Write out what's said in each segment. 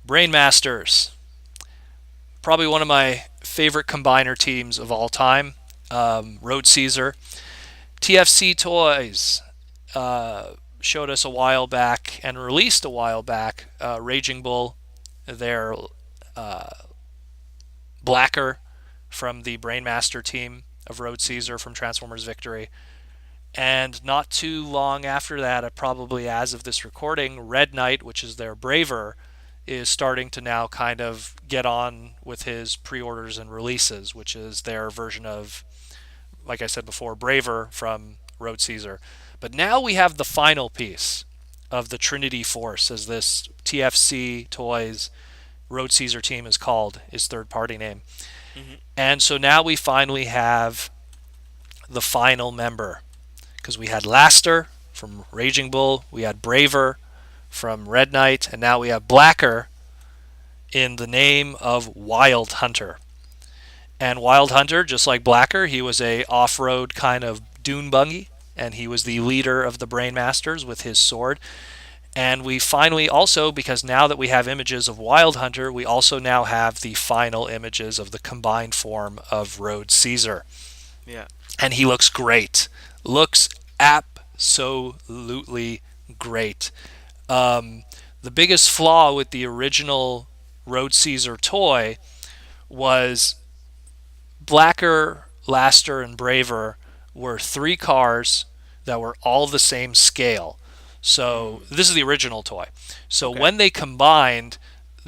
Brainmasters, probably one of my favorite combiner teams of all time. Road Caesar. TFC Toys showed us a while back and released a while back Raging Bull, their uh, Blacker from the Brainmaster team of Road Caesar from Transformers Victory. And not too long after that, probably as of this recording, Red Knight, which is their Braver, is starting to now kind of get on with his pre-orders and releases, which is their version of, like I said before, Braver from Road Caesar. But now we have the final piece of the Trinity Force, as this TFC Toys Road Caesar team is called, his third-party name. Hmm. And so now we finally have the final member, because we had Laster from Raging Bull, we had Braver from Red Knight, and now we have Blacker in the name of Wild Hunter. And Wild Hunter, just like Blacker, he was a off-road kind of dune buggy, and he was the leader of the Brainmasters with his sword. And we finally also, because now that we have images of Wild Hunter, we also now have the final images of the combined form of Road Caesar. Yeah. And he looks great. Looks absolutely great. The biggest flaw with the original Road Caesar toy was Blacker, Laster, and Braver were three cars that were all the same scale. So Mm. this is the original toy. So Okay. when they combined,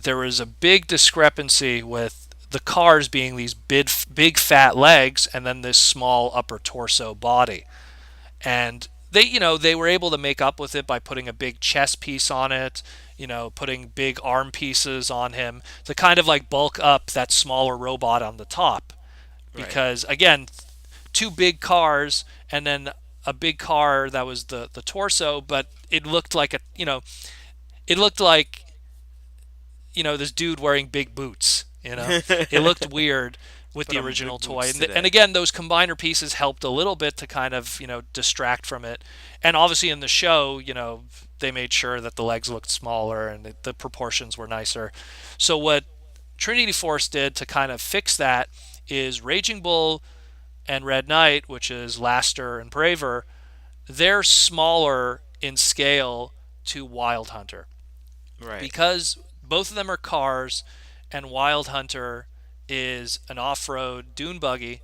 there was a big discrepancy with the cars being these big fat legs and then this small upper torso body. And they were able to make up with it by putting a big chest piece on it, putting big arm pieces on him to kind of like bulk up that smaller robot on the top. Right. Because again, two big cars and then a big car that was the torso, but it looked like it looked like this dude wearing big boots. It looked weird with Put the on original big toy. boots And today. again, those combiner pieces helped a little bit to kind of distract from it. And obviously in the show, they made sure that the legs looked smaller and the proportions were nicer. So what Trinity Force did to kind of fix that is Raging Bull and Red Knight, which is Laster and Braver, they're smaller in scale to Wild Hunter Right. because both of them are cars, and Wild Hunter is an off-road dune buggy.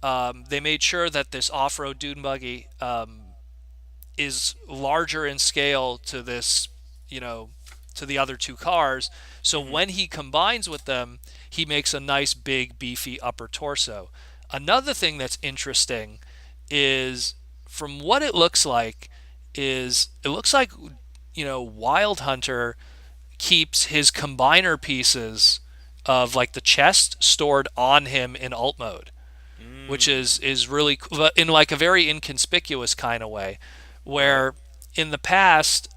They made sure that this off-road dune buggy is larger in scale to this, to the other two cars. So Hmm. when he combines with them, he makes a nice big beefy upper torso. Another thing that's interesting is from what it looks like it looks like Wild Hunter keeps his combiner pieces of like the chest stored on him in alt mode, which Mm. is really cool, in like a very inconspicuous kind of way, Right. where in the past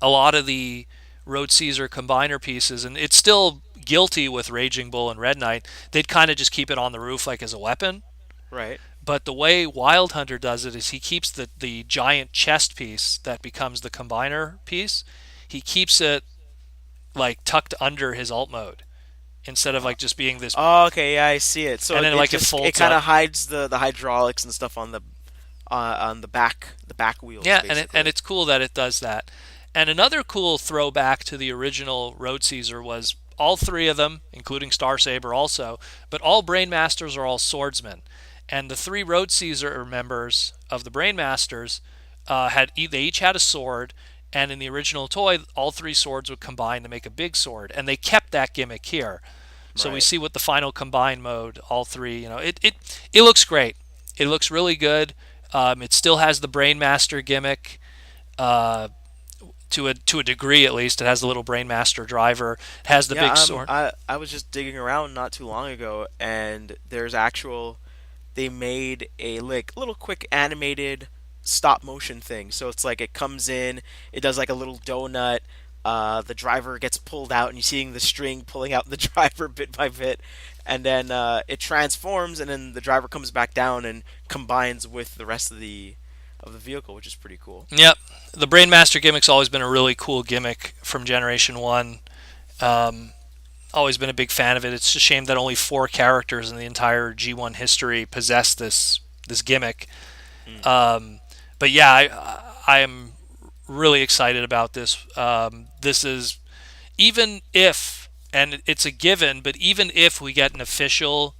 a lot of the Road Caesar combiner pieces, and it's still guilty with Raging Bull and Red Knight, they'd kind of just keep it on the roof like as a weapon. Right. But the way Wild Hunter does it is he keeps the giant chest piece that becomes the combiner piece. He keeps it like tucked under his alt mode instead of Uh, like just being this, oh, okay. Yeah, I see it. So and then it like it just it folds kind up. of hides the hydraulics and stuff on the back wheels Yeah, and basically. it's cool that it does that. And another cool throwback to the original Road Caesar was all three of them, including Star Saber also, but all Brainmasters are all swordsmen. And the three Road Caesar members of the Brainmasters they each had a sword, and in the original toy, all three swords would combine to make a big sword, and they kept that gimmick here. So we Right. see with the final combine mode, all three, it looks great. It looks really good. It still has the Brainmaster gimmick. Uh, to a degree at least. It has the little Brainmaster driver. It has the Yeah. big sword. I was just digging around not too long ago, and there's actual. They made a like little quick animated stop motion thing. So it's like it comes in, it does like a little donut. The driver gets pulled out, and you're seeing the string pulling out the driver bit by bit, and then it transforms, and then the driver comes back down and combines with the rest of of the vehicle, which is pretty cool. Yep. The Brainmaster gimmick's always been a really cool gimmick from Generation 1. Um, Always been a big fan of it. It's a shame that only 4 characters in the entire G1 history possess this gimmick. Mm. But yeah, I am really excited about this. This is, even if, and it's a given, but even if we get an official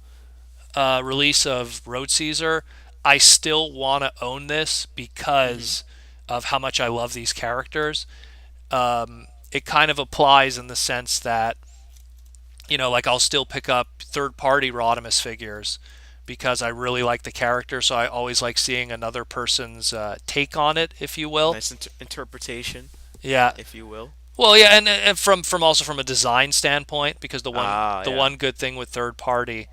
release of Road Caesar, I still want to own this Hmm. because of how much I love these characters. It kind of applies in the sense that, like I'll still pick up third party Rodimus figures because I really like the character. So I always like seeing another person's take on it, if you will. Nice interpretation, Yeah. if you will. Well, yeah, and from also from a design standpoint, because the one Ah, the yeah. one good thing with third party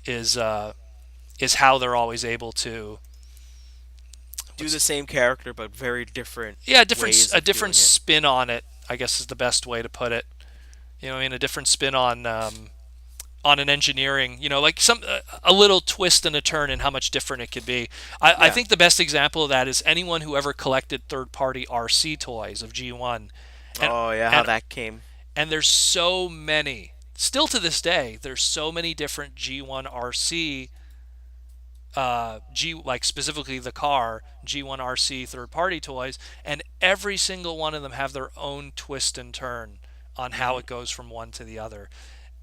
is uh, is how they're always able to, Do what's the same character, but very different yeah, ways a of different doing it. spin on it, I guess is the best way to put it. I mean, a different spin on an engineering, like a little twist and a turn in how much different it could be. I Yeah. think the best example of that is anyone who ever collected third party RC toys of G1, and Oh, yeah, how and that came. and there's so many. Still to this day, there's so many different G1 RC, like specifically the car G1 RC third party toys, and every single one of them have their own twist and turn on how Hmm. it goes from one to the other.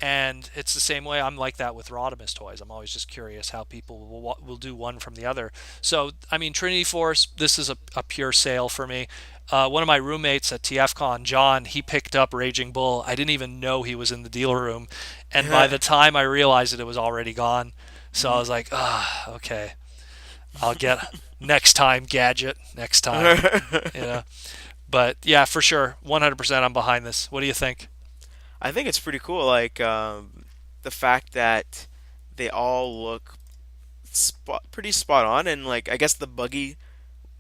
And it's the same way I'm like that with Rodimus toys. I'm always just curious how people will do one from the other. So, I mean, Trinity Force, this is a pure sale for me. One of my roommates at TFCon, John, he picked up Raging Bull. I didn't even know he was in the dealer room. And by the time I realized it was already gone. So I Hmm. was like, okay, I'll get next time, Gadget, next time. You know. But yeah, for sure, 100% I'm behind this. What do you think? I think it's pretty cool, like the fact that they all look pretty spot on, and like I guess the buggy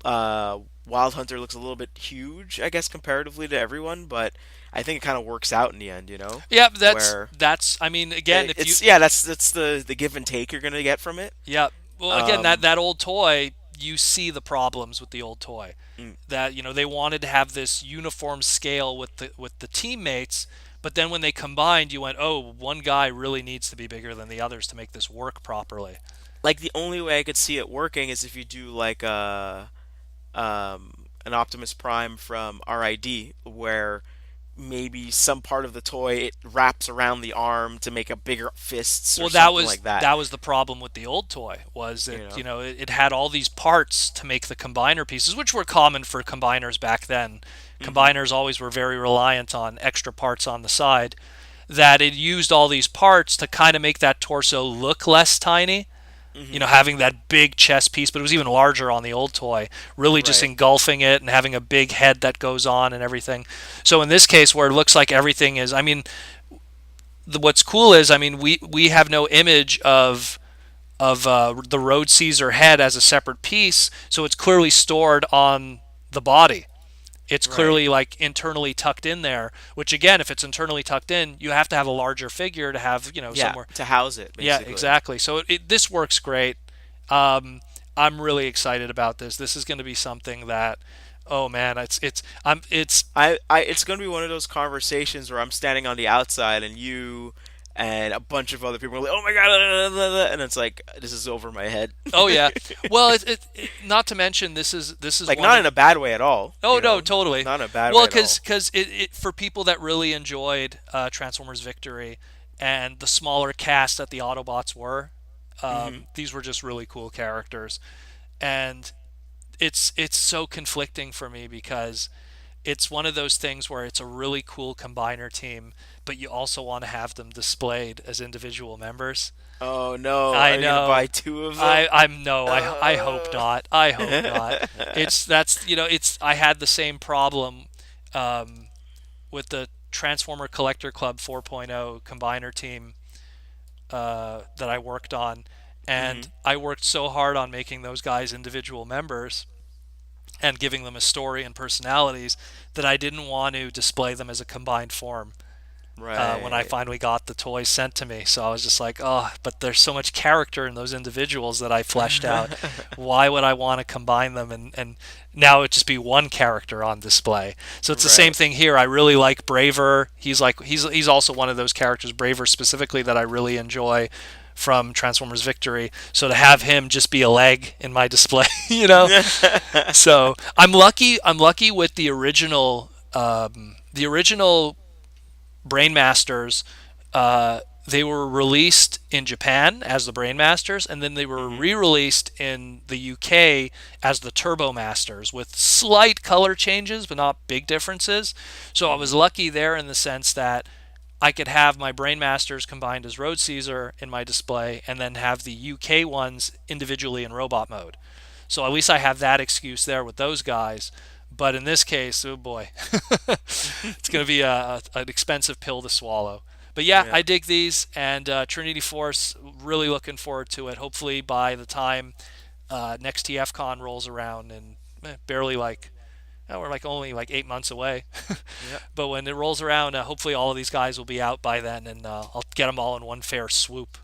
uh, Wild Hunter looks a little bit huge, I guess comparatively to everyone, but I think it kind of works out in the end, Yeah, where that's. I mean, again, if you, it's yeah, that's the give and take you're gonna get from it. yeah, well, again, that Um, that old toy, you see the problems with the old toy. mm, That they wanted to have this uniform scale with the teammates, but then when they combined, you went, oh, one guy really needs to be bigger than the others to make this work properly. like the only way I could see it working is if you do like an Optimus Prime from RID, where maybe some part of the toy it wraps around the arm to make a bigger fists or Well, that something was like that. that was the problem with the old toy, was that You know. it had all these parts to make the combiner pieces, which were common for combiners back then. Hmm. Combiners always were very reliant on extra parts on the side. That it used all these parts to kind of make that torso look less tiny. Hmm. Having that big chest piece, but it was even larger on the old toy, really just Right. engulfing it and having a big head that goes on and everything. So in this case, where it looks like everything is, I mean, what's cool is, I mean, we have no image of the Road Caesar head as a separate piece, so it's clearly stored on the body. It's Right. clearly like internally tucked in there. Which again, if it's internally tucked in, you have to have a larger figure to have Yeah, somewhere. to house it Yeah, basically. exactly. So this works great. Um, I'm really excited about this. This is going to be something that, oh man, it's It's going to be one of those conversations where I'm standing on the outside and you and a bunch of other people are like, "Oh my god!" And it's like this is over my head. oh yeah. Well, not to mention this is Like one not of in a bad way at all, oh no, totally. not in a bad way Well, at all. because for people that really enjoyed Transformers Victory and the smaller cast that the Autobots were, Hmm. these were just really cool characters, and it's so conflicting for me because it's one of those things where it's a really cool combiner team, but you also want to have them displayed as individual members. Oh no, I are you gonna buy know. two of them? I'm no. I hope Uh... not. I hope not. It's I had the same problem um, with the Transformer Collector Club 4.0 combiner team that I worked on, and Hmm. I worked so hard on making those guys individual members and giving them a story and personalities that I didn't want to display them as a combined form. when I Right. finally got the toys sent to me. So I was just like, oh, but there's so much character in those individuals that I fleshed out. Why would I want to combine them and now it just be one character on display? So it's the same Right. thing here. I really like Braver. He's also one of those characters, Braver specifically, that I really enjoy from Transformers Victory. So to have him just be a leg in my display, So I'm lucky. I'm lucky with the original Brainmasters. They were released in Japan as the Brainmasters, and then they were Hmm. re-released in the UK as the Turbo Masters with slight color changes, but not big differences. So I was Hmm. lucky there in the sense that I could have my Brainmasters combined as Road Caesar in my display, and then have the UK ones individually in robot mode. So at least I have that excuse there with those guys. But in this case, oh boy, it's going to be an expensive pill to swallow. But yeah, Yeah. I dig these, and Trinity Force, really looking forward to it. Hopefully by the time next TFCon rolls around, and barely like, we're like only like 8 months away. Yeah. But when it rolls around, hopefully all of these guys will be out by then, and I'll get them all in one fair swoop.